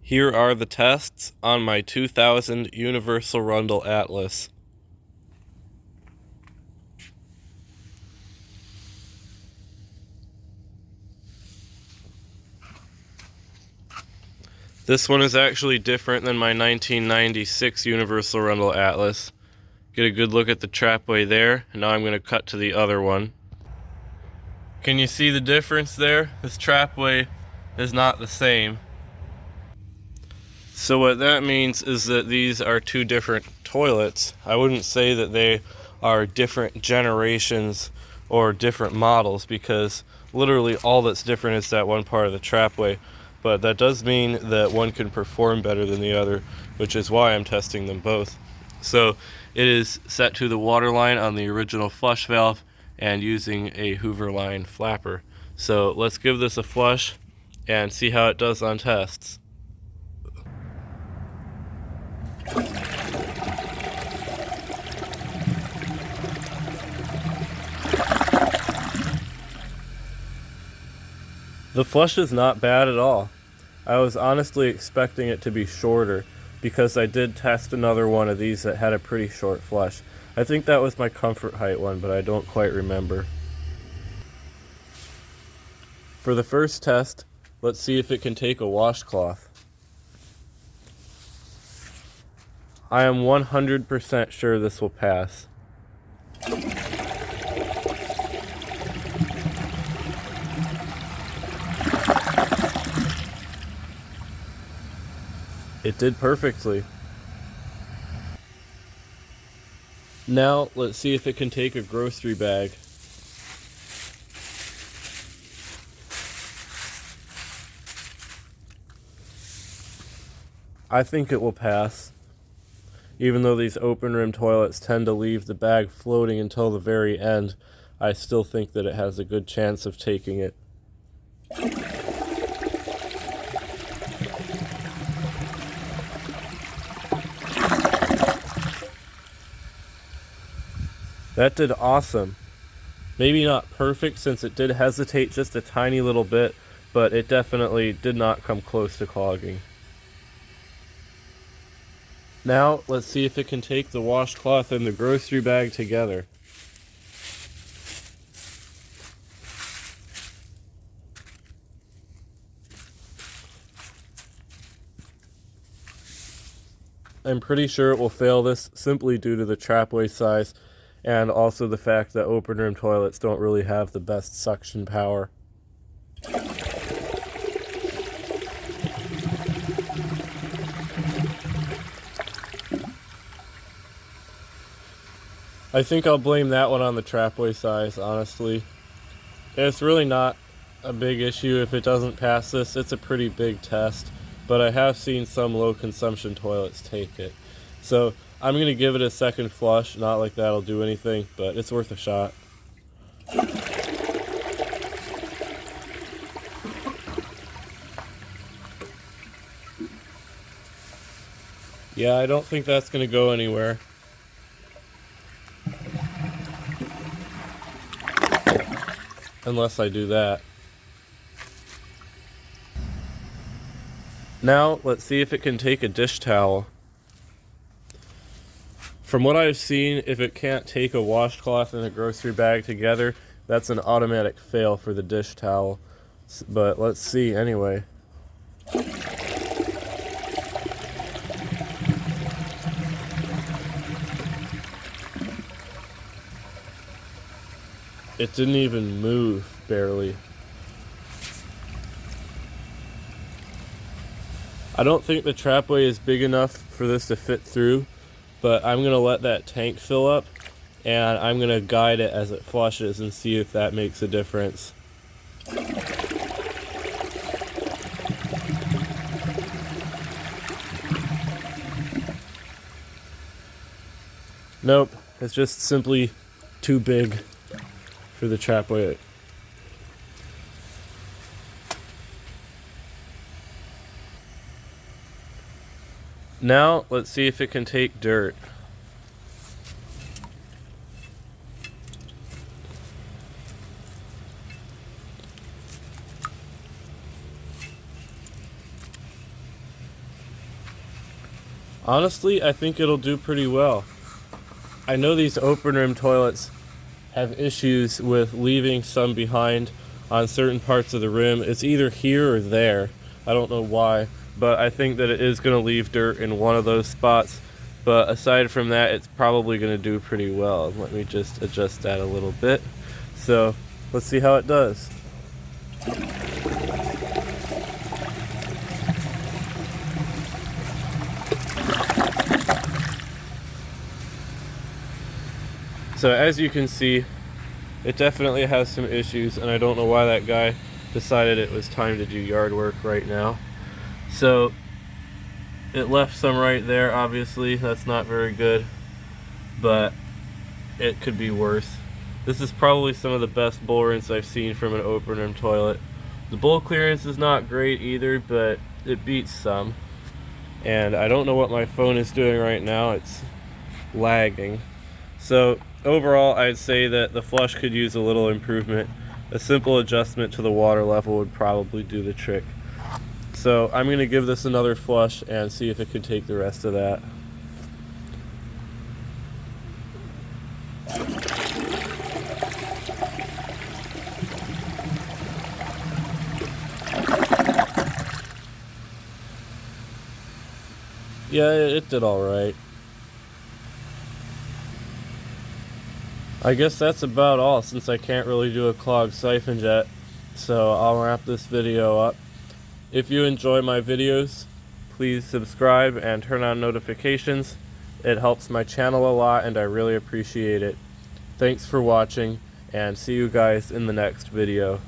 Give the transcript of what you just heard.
Here are the tests on my 2000 Universal-Rundle Atlas. This one is actually different than my 1996 Universal-Rundle Atlas. Get a good look at the trapway there, and now I'm going to cut to the other one. Can you see the difference there? This trapway is not the same. So what that means is that these are two different toilets. I wouldn't say that they are different generations or different models, because literally all that's different is that one part of the trapway. But that does mean that one can perform better than the other, which is why I'm testing them both. So it is set to the water line on the original flush valve and using a Hoover line flapper. So let's give this a flush and see how it does on tests. The flush is not bad at all. I was honestly expecting it to be shorter, because I did test another one of these that had a pretty short flush. I think that was my comfort height one, but I don't quite remember. For the first test, let's see if it can take a washcloth. I am 100% sure this will pass. It did perfectly. Now, let's see if it can take a grocery bag. I think it will pass. Even though these open rim toilets tend to leave the bag floating until the very end, I still think that it has a good chance of taking it. That did awesome. Maybe not perfect, since it did hesitate just a tiny little bit, but it definitely did not come close to clogging. Now, let's see if it can take the washcloth and the grocery bag together. I'm pretty sure it will fail this, simply due to the trapway size, and also the fact that open rim toilets don't really have the best suction power. I think I'll blame that one on the trapway size, honestly. It's really not a big issue if it doesn't pass this. It's a pretty big test, but I have seen some low consumption toilets take it. So I'm going to give it a second flush. Not like that'll do anything, but it's worth a shot. Yeah, I don't think that's going to go anywhere. Unless I do that. Now, let's see if it can take a dish towel. From what I've seen, if it can't take a washcloth and a grocery bag together, that's an automatic fail for the dish towel. But let's see anyway. It didn't even move, barely. I don't think the trapway is big enough for this to fit through, but I'm going to let that tank fill up, and I'm going to guide it as it flushes and see if that makes a difference. Nope, it's just simply too big for the trapway. Now, let's see if it can take dirt. Honestly, I think it'll do pretty well. I know these open rim toilets have issues with leaving some behind on certain parts of the rim. It's either here or there. I don't know why, but I think that it is going to leave dirt in one of those spots. But aside from that, it's probably going to do pretty well. Let me just adjust that a little bit. So let's see how it does. So as you can see, it definitely has some issues, and I don't know why that guy decided it was time to do yard work right now. So it left some right there, obviously. That's not very good, but it could be worse. This is probably some of the best bowl rinse I've seen from an open rim toilet. The bowl clearance is not great either, but it beats some. And I don't know what my phone is doing right now. It's lagging. So overall, I'd say that the flush could use a little improvement. A simple adjustment to the water level would probably do the trick. So I'm going to give this another flush and see if it can take the rest of that. Yeah, it did all right. I guess that's about all, since I can't really do a clogged siphon jet. So I'll wrap this video up. If you enjoy my videos, please subscribe and turn on notifications. It helps my channel a lot and I really appreciate it. Thanks for watching, and see you guys in the next video.